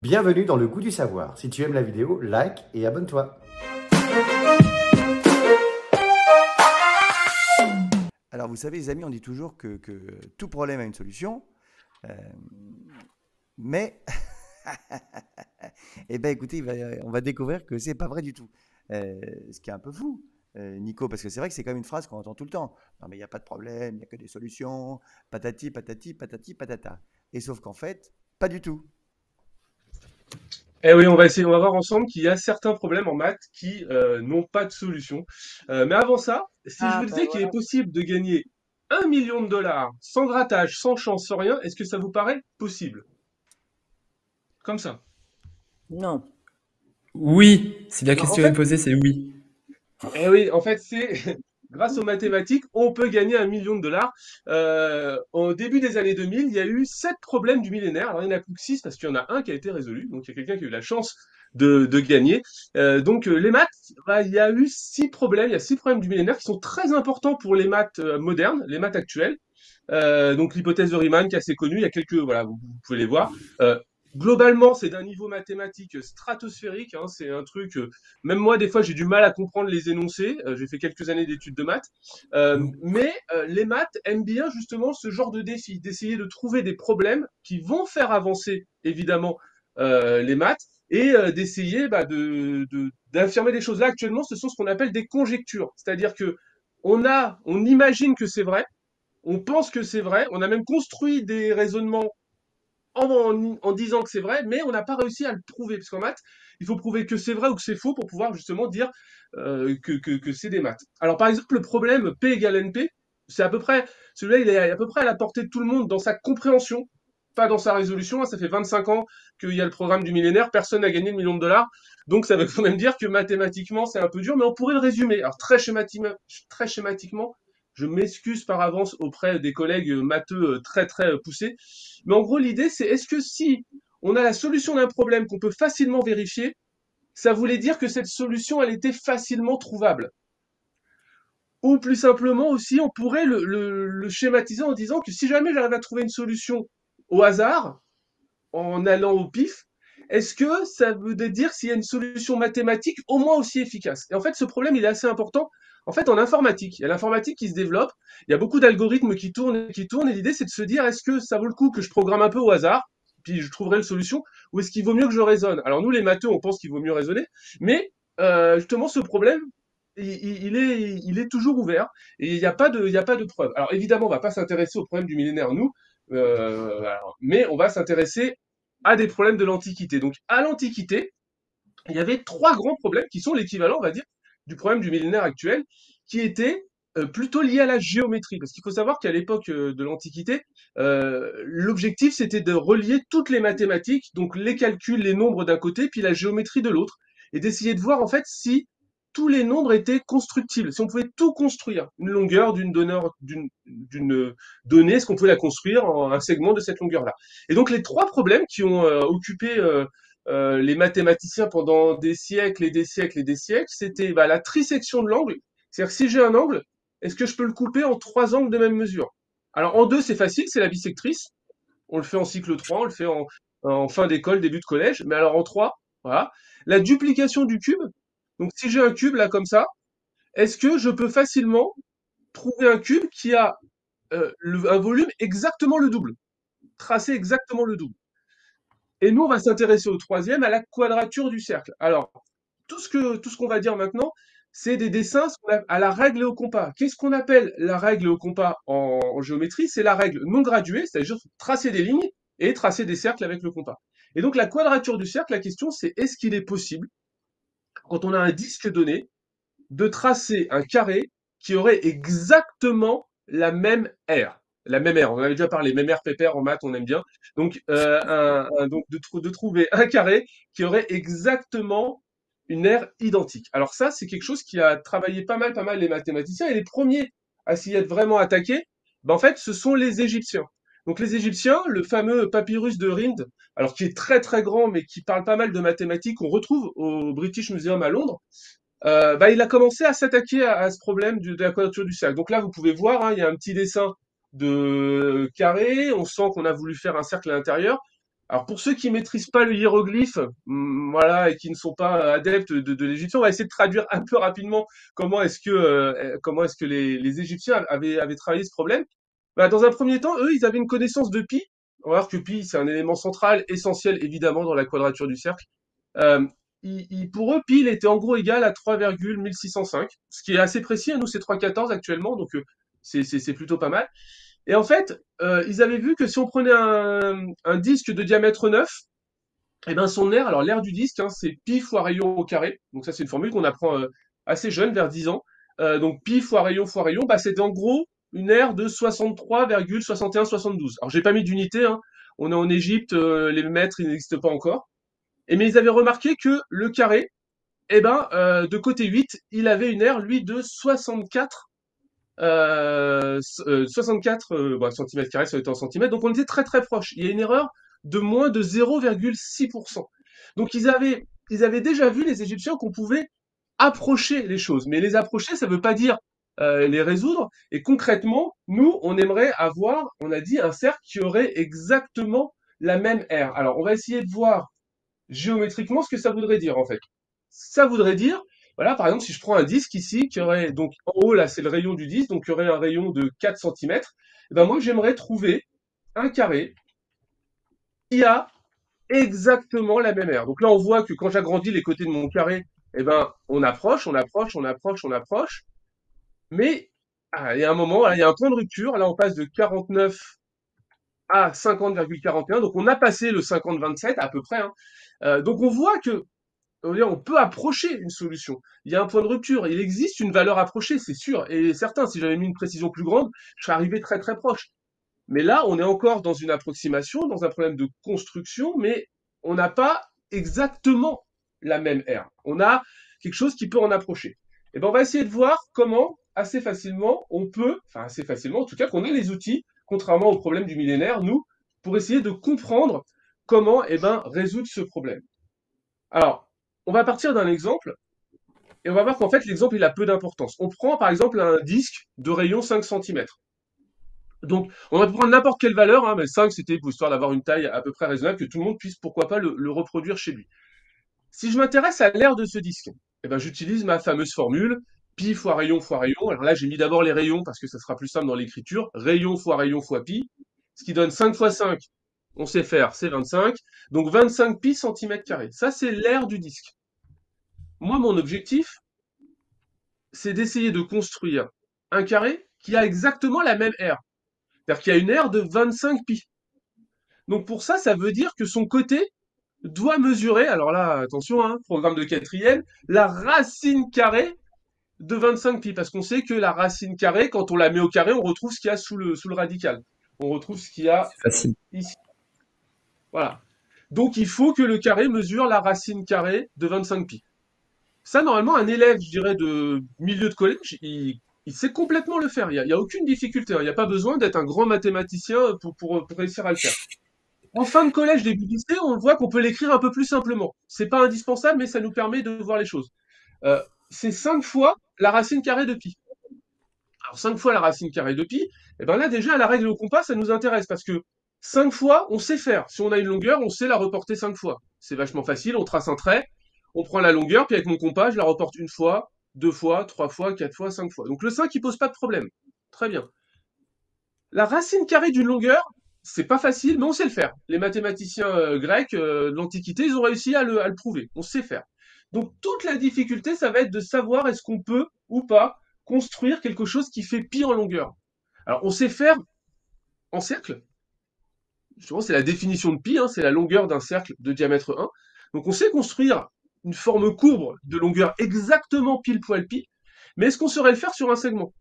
Bienvenue dans le goût du savoir. Si tu aimes la vidéo, like et abonne-toi. Alors, vous savez, les amis, on dit toujours que tout problème a une solution, euh, mais, eh ben, écoutez, on va découvrir que c'est pas vrai du tout. Ce qui est un peu fou, Nico, parce que c'est vrai que c'est quand même une phrase qu'on entend tout le temps. Non, mais il n'y a pas de problème, il n'y a que des solutions, patati, patati, patati, patata. Et sauf qu'en fait, pas du tout. Eh oui, on va voir ensemble qu'il y a certains problèmes en maths qui n'ont pas de solution. Mais avant ça, si je Ah, vous ben disais qu'il est voilà. possible de gagner 1 million de dollars sans grattage, sans chance, sans rien, est-ce que ça vous paraît possible? Comme ça. Non. Oui, si la Alors en question est fait, posée, c'est oui. eh oui, en fait, c'est grâce aux mathématiques, on peut gagner 1 million de dollars. Au début des années 2000, il y a eu 7 problèmes du millénaire. Alors il n'y en a plus que 6 parce qu'il y en a un qui a été résolu. Donc il y a quelqu'un qui a eu la chance de gagner. Les maths, bah, il y a eu 6 problèmes. Il y a 6 problèmes du millénaire qui sont très importants pour les maths modernes, les maths actuelles. Donc l'hypothèse de Riemann qui est assez connue. Il y a quelques, voilà, vous pouvez les voir. Euh, Globalement, c'est d'un niveau mathématique stratosphérique. Hein, c'est un truc. Même moi, des fois, j'ai du mal à comprendre les énoncés. J'ai fait quelques années d'études de maths. Mais les maths aiment bien justement ce genre de défi, d'essayer de trouver des problèmes qui vont faire avancer, évidemment, les maths et d'essayer d'affirmer des choses. Là, actuellement, ce sont ce qu'on appelle des conjectures. C'est-à-dire que on imagine que c'est vrai, on pense que c'est vrai, on a même construit des raisonnements en disant que c'est vrai, mais on n'a pas réussi à le prouver. Parce qu'en maths, il faut prouver que c'est vrai ou que c'est faux pour pouvoir justement dire que c'est des maths. Alors par exemple, le problème P égale NP, c'est à peu près, celui-là, il est à peu près à la portée de tout le monde dans sa compréhension, pas dans sa résolution. Hein. Ça fait 25 ans qu'il y a le programme du millénaire, personne n'a gagné le million de dollars. Donc ça veut quand même dire que mathématiquement, c'est un peu dur, mais on pourrait le résumer. Alors très schématiquement, je m'excuse par avance auprès des collègues matheux très très poussés. Mais en gros, l'idée, c'est est-ce que si on a la solution d'un problème qu'on peut facilement vérifier, ça voulait dire que cette solution, elle était facilement trouvable. Ou plus simplement aussi, on pourrait le schématiser en disant que si jamais j'arrive à trouver une solution au hasard, en allant au pif, est-ce que ça veut dire s'il y a une solution mathématique au moins aussi efficace? Et en fait, ce problème, il est assez important. En fait, en informatique, il y a l'informatique qui se développe, il y a beaucoup d'algorithmes qui tournent, et l'idée, c'est de se dire, est-ce que ça vaut le coup que je programme un peu au hasard, puis je trouverai une solution, ou est-ce qu'il vaut mieux que je raisonne? Alors nous, les matheux, on pense qu'il vaut mieux raisonner, mais justement, ce problème, il est toujours ouvert, et il y a pas de preuve. Alors évidemment, on va pas s'intéresser au problème du millénaire, nous, mais on va s'intéresser à des problèmes de l'Antiquité. Donc, à l'Antiquité, il y avait 3 grands problèmes qui sont l'équivalent, on va dire, du problème du millénaire actuel, qui étaient plutôt liés à la géométrie. Parce qu'il faut savoir qu'à l'époque de l'Antiquité, l'objectif c'était de relier toutes les mathématiques, donc les calculs, les nombres d'un côté, puis la géométrie de l'autre, et d'essayer de voir en fait si tous les nombres étaient constructibles, si on pouvait tout construire, une longueur d'une donnée, est-ce qu'on pouvait la construire en un segment de cette longueur-là. Et donc les 3 problèmes qui ont occupé les mathématiciens pendant des siècles et des siècles et des siècles, c'était la trisection de l'angle. C'est-à-dire que si j'ai un angle, est-ce que je peux le couper en 3 angles de même mesure? Alors en deux, c'est facile, c'est la bissectrice. On le fait en cycle 3, on le fait en fin d'école, début de collège. Mais alors en 3, voilà. La duplication du cube. Donc si j'ai un cube là comme ça, est-ce que je peux facilement trouver un cube qui a un volume exactement le double, tracé exactement le double? Et nous, on va s'intéresser au troisième, à la quadrature du cercle. Alors, tout ce qu'on va dire maintenant, c'est des dessins à la règle et au compas. Qu'est-ce qu'on appelle la règle et au compas en géométrie? C'est la règle non graduée, c'est-à-dire tracer des lignes et tracer des cercles avec le compas. Et donc, la quadrature du cercle, la question, c'est est-ce qu'il est possible, quand on a un disque donné, de tracer un carré qui aurait exactement la même aire. La même aire, on en avait déjà parlé, même aire pépère en maths, on aime bien. Donc, donc de trouver un carré qui aurait exactement une aire identique. Alors ça, c'est quelque chose qui a travaillé pas mal les mathématiciens, et les premiers à s'y être vraiment attaqués, en fait, ce sont les Égyptiens. Donc les Égyptiens, le fameux papyrus de Rhind, alors qui est très très grand, mais qui parle pas mal de mathématiques, qu'on retrouve au British Museum à Londres, il a commencé à s'attaquer à ce problème de la quadrature du cercle. Donc là, vous pouvez voir, hein, il y a un petit dessin de carré. On sent qu'on a voulu faire un cercle à l'intérieur. Alors pour ceux qui maîtrisent pas le hiéroglyphe, voilà, et qui ne sont pas adeptes de l'égyptien, on va essayer de traduire un peu rapidement comment est-ce que les Égyptiens avaient travaillé ce problème. Bah, dans un premier temps, eux, ils avaient une connaissance de pi. On va voir que pi, c'est un élément central, essentiel évidemment dans la quadrature du cercle. Euh, pour eux, pi, il était en gros égal à 3,1605, ce qui est assez précis. Nous, c'est 3,14 actuellement, donc c'est plutôt pas mal. Et en fait, ils avaient vu que si on prenait un disque de diamètre 9, eh ben son aire, alors l'aire du disque, hein, c'est pi fois rayon au carré. Donc ça, c'est une formule qu'on apprend assez jeune, vers 10 ans. Donc pi fois rayon, bah, c'est en gros une aire de 63,6172. Alors j'ai pas mis d'unité, hein. On est en Égypte, les mètres, ils n'existent pas encore. Mais ils avaient remarqué que le carré, eh ben, de côté 8, il avait une aire, lui, de 64 64 centimètres carrés, ça était en centimètres, donc on était très très proche. Il y a une erreur de moins de 0,6%. Donc ils avaient déjà vu, les Égyptiens, qu'on pouvait approcher les choses. Mais les approcher, ça veut pas dire les résoudre. Et concrètement, nous, on aimerait avoir, on a dit, un cercle qui aurait exactement la même aire. Alors, on va essayer de voir géométriquement ce que ça voudrait dire, en fait. Ça voudrait dire, voilà, par exemple, si je prends un disque ici, qui aurait, donc, en haut, là, c'est le rayon du disque, donc, il y aurait un rayon de 4 centimètres. Et ben, moi, j'aimerais trouver un carré qui a exactement la même aire. Donc là, on voit que quand j'agrandis les côtés de mon carré, eh ben, on approche, on approche, on approche, on approche. Mais, il y a un moment, voilà, il y a un point de rupture. Là, on passe de 49 à 50,41. Donc, on a passé le 50,27 à peu près, hein. Donc, on voit que on peut approcher une solution. Il y a un point de rupture. Il existe une valeur approchée, c'est sûr. Et certain, si j'avais mis une précision plus grande, je serais arrivé très très proche. Mais là, on est encore dans une approximation, dans un problème de construction, mais on n'a pas exactement la même aire. On a quelque chose qui peut en approcher. Et ben, on va essayer de voir comment, assez facilement, on peut, enfin assez facilement, en tout cas, qu'on a les outils, contrairement au problème du millénaire, nous, pour essayer de comprendre comment, eh ben, résoudre ce problème. Alors, on va partir d'un exemple et on va voir qu'en fait, l'exemple, il a peu d'importance. On prend par exemple un disque de rayon 5 centimètres. Donc, on va prendre n'importe quelle valeur, hein, mais 5, c'était pour histoire d'avoir une taille à peu près raisonnable, que tout le monde puisse, pourquoi pas, le reproduire chez lui. Si je m'intéresse à l'aire de ce disque, eh ben, j'utilise ma fameuse formule, pi fois rayon fois rayon. Alors là, j'ai mis d'abord les rayons parce que ça sera plus simple dans l'écriture. Rayon fois pi, ce qui donne 5 fois 5, on sait faire, c'est 25. Donc 25 pi centimètres carrés. Ça, c'est l'aire du disque. Moi, mon objectif, c'est d'essayer de construire un carré qui a exactement la même aire. C'est-à-dire qu'il y a une aire de 25 pi. Donc pour ça, ça veut dire que son côté doit mesurer, alors là, attention, hein, programme de quatrième, la racine carrée de 25 pi. Parce qu'on sait que la racine carrée, quand on la met au carré, on retrouve ce qu'il y a sous le radical. On retrouve ce qu'il y a C'est facile. ici. Voilà. Donc il faut que le carré mesure la racine carrée de 25 pi. Ça, normalement, un élève, je dirais, de milieu de collège, il sait complètement le faire. Il y a aucune difficulté, hein. Il n'y a pas besoin d'être un grand mathématicien pour réussir à le faire. En fin de collège, début de lycée, on voit qu'on peut l'écrire un peu plus simplement. C'est pas indispensable, mais ça nous permet de voir les choses. Euh, c'est 5 fois la racine carrée de pi. Alors 5 fois la racine carrée de pi, et ben là déjà, la règle au compas, ça nous intéresse parce que 5 fois, on sait faire. Si on a une longueur, on sait la reporter 5 fois. C'est vachement facile, on trace un trait, on prend la longueur, puis avec mon compas, je la reporte une fois, 2 fois, 3 fois, 4 fois, 5 fois. Donc le 5, il pose pas de problème. Très bien. La racine carrée d'une longueur, c'est pas facile, mais on sait le faire. Les mathématiciens grecs de l'Antiquité, ils ont réussi à le prouver. On sait faire. Donc toute la difficulté, ça va être de savoir est-ce qu'on peut ou pas construire quelque chose qui fait pi en longueur. Alors on sait faire en cercle. Justement, c'est la définition de pi, hein, c'est la longueur d'un cercle de diamètre 1. Donc on sait construire une forme courbe de longueur exactement pile poil pi, mais est-ce qu'on saurait le faire sur un segment?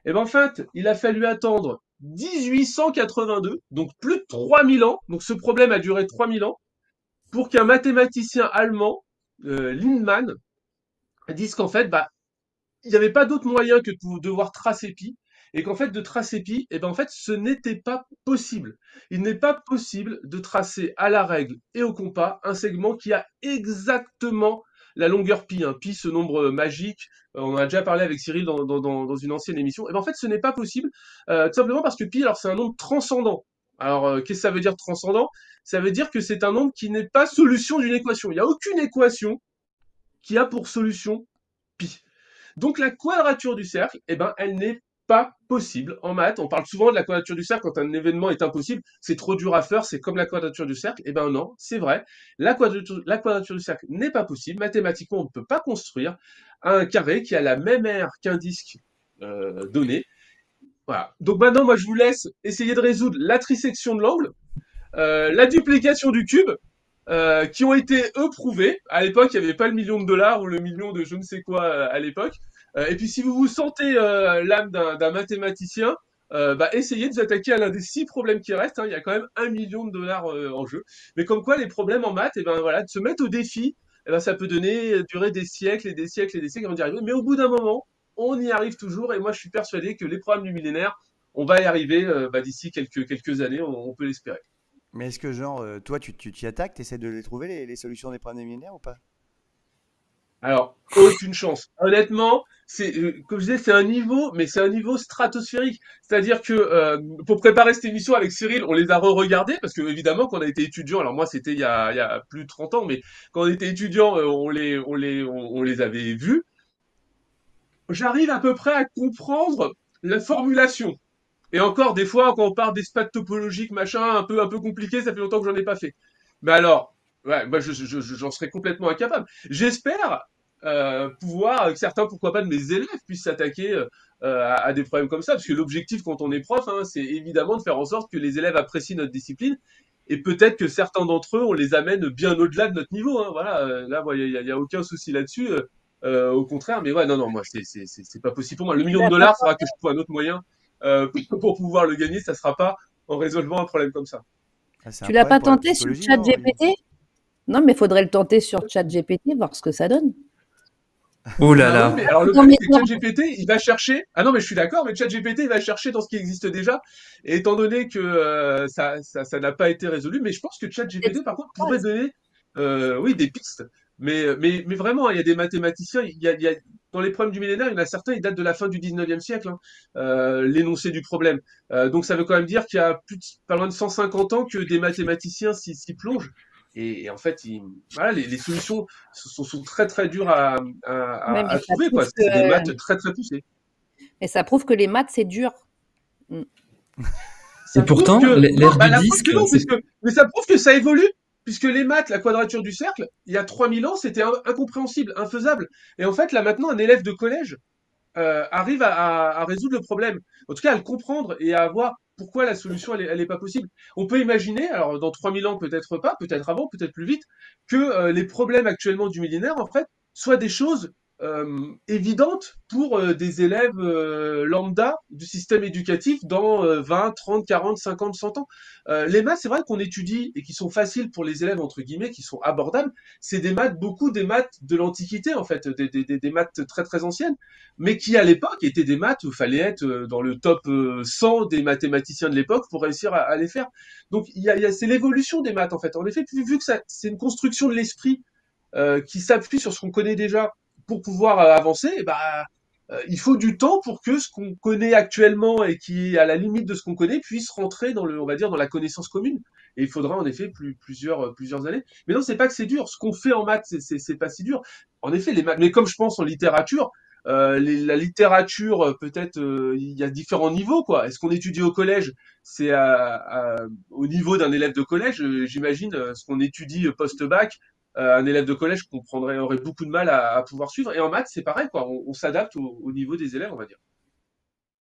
Eh bien en fait, il a fallu attendre 1882, donc plus de 3000 ans, donc ce problème a duré 3000 ans, pour qu'un mathématicien allemand, Lindman, dise qu'en fait, bah, il n'y avait pas d'autre moyen que de devoir tracer pi, et qu'en fait, de tracer pi, eh ben, en fait, ce n'était pas possible. Il n'est pas possible de tracer à la règle et au compas un segment qui a exactement la longueur pi, hein. Pi, ce nombre magique, on en a déjà parlé avec Cyril dans une ancienne émission. Et ben, en fait, ce n'est pas possible, tout simplement parce que pi, alors c'est un nombre transcendant. Alors, qu'est-ce que ça veut dire transcendant? Ça veut dire que c'est un nombre qui n'est pas solution d'une équation. Il n'y a aucune équation qui a pour solution pi. Donc la quadrature du cercle, eh ben, elle n'est pas possible. En maths, on parle souvent de la quadrature du cercle quand un événement est impossible. C'est trop dur à faire, c'est comme la quadrature du cercle. Eh ben non, c'est vrai. La quadrature du cercle n'est pas possible. Mathématiquement, on ne peut pas construire un carré qui a la même aire qu'un disque donné. Voilà. Donc maintenant, moi, je vous laisse essayer de résoudre la trisection de l'angle, la duplication du cube, qui ont été eux prouvés. À l'époque, il n'y avait pas le million de dollars ou le million de je ne sais quoi à l'époque. Et puis, si vous vous sentez l'âme d'un mathématicien, bah, essayez de vous attaquer à l'un des 6 problèmes qui restent. Hein. Il y a quand même 1 million de dollars en jeu. Mais comme quoi, les problèmes en maths, et ben voilà, de se mettre au défi, et ben ça peut durer des siècles et des siècles et des siècles avant d'y arriver. Mais au bout d'un moment, on y arrive toujours. Et moi, je suis persuadé que les problèmes du millénaire, on va y arriver bah, d'ici quelques années. On peut l'espérer. Mais est-ce que, genre, toi, tu t'y attaques, tu essaies de les trouver, les solutions des problèmes des millénaires ou pas? Alors, aucune chance. Honnêtement, comme je disais, c'est un niveau, mais c'est un niveau stratosphérique. C'est-à-dire que pour préparer cette émission avec Cyril, on les a re-regardés parce que évidemment, quand on a été étudiant, alors moi c'était il y a plus de 30 ans, mais quand on était étudiant, on les avait vus. J'arrive à peu près à comprendre la formulation. Et encore, des fois, quand on parle d'espace topologique, machin, un peu compliqué, ça fait longtemps que j'en ai pas fait. Mais alors, ouais, moi, j'en serais complètement incapable. J'espère pouvoir, que certains, pourquoi pas, de mes élèves puissent s'attaquer à des problèmes comme ça, parce que l'objectif, quand on est prof, hein, c'est évidemment de faire en sorte que les élèves apprécient notre discipline, et peut-être que certains d'entre eux, on les amène bien au-delà de notre niveau. Hein, voilà, là, il y a aucun souci là-dessus. Au contraire, mais ouais, non, non, moi, c'est pas possible pour moi. Le Tu million de l'as pas dollars, faudra que tenté, je trouve un autre moyen pour pouvoir le gagner. Ça sera pas en résolvant un problème comme ça. Ah, c'est tu un l'as problème pas pour la tenté sur psychologie, non? ChatGPT? Non, mais il faudrait le tenter sur ChatGPT, voir ce que ça donne. Oh là Bah oui, là. mais alors le Non, truc, mais c'est que ChatGPT, il va chercher. Ah non, mais je suis d'accord, mais ChatGPT, il va chercher dans ce qui existe déjà. Et étant donné que ça n'a pas été résolu, mais je pense que ChatGPT, par contre, pourrait donner, oui, des pistes. Mais vraiment, il y a des mathématiciens. Dans les problèmes du millénaire, il y en a certains, ils datent de la fin du 19e siècle, hein, l'énoncé du problème. Donc ça veut quand même dire qu'il y a pas loin de 150 ans que des mathématiciens s'y plongent. Et en fait, voilà, les solutions sont très très dures ouais, mais à trouver, quoi. C'est des maths très très poussées. ça prouve que les maths, c'est dur. Mm. Et Ça prouve pourtant, que non, l'ère bah du la preuve disque, que non, c'est... mais ça prouve que ça évolue, puisque les maths, la quadrature du cercle, il y a 3000 ans, c'était incompréhensible, infaisable. Et en fait, là maintenant, un élève de collège arrive à résoudre le problème. En tout cas, à le comprendre et à voir pourquoi la solution, elle est pas possible. On peut imaginer, alors dans 3000 ans, peut-être pas, peut-être avant, peut-être plus vite, que les problèmes actuellement du millénaire, en fait, soient des choses évidentes pour des élèves lambda du système éducatif dans 20, 30, 40, 50, 100 ans. Les maths, c'est vrai qu'on étudie et qui sont faciles pour les élèves, entre guillemets, qui sont abordables. C'est des maths, beaucoup des maths de l'Antiquité, en fait, des maths très très anciennes, mais qui à l'époque étaient des maths où il fallait être dans le top 100 des mathématiciens de l'époque pour réussir à les faire. Donc c'est l'évolution des maths en fait. En effet, vu que c'est une construction de l'esprit qui s'appuie sur ce qu'on connaît déjà pour pouvoir avancer, bah il faut du temps pour que ce qu'on connaît actuellement et qui est à la limite de ce qu'on connaît puisse rentrer dans on va dire, dans la connaissance commune. Et il faudra en effet plusieurs années. Mais non, c'est pas que c'est dur. Ce qu'on fait en maths, c'est pas si dur. En effet, les maths, mais comme je pense en littérature, la littérature, peut-être, il y a différents niveaux, quoi. Est-ce qu'on étudie au collège? C'est au niveau d'un élève de collège, j'imagine, ce qu'on étudie post-bac, un élève de collège aurait beaucoup de mal à pouvoir suivre. Et en maths, c'est pareil, quoi. On s'adapte au niveau des élèves, on va dire.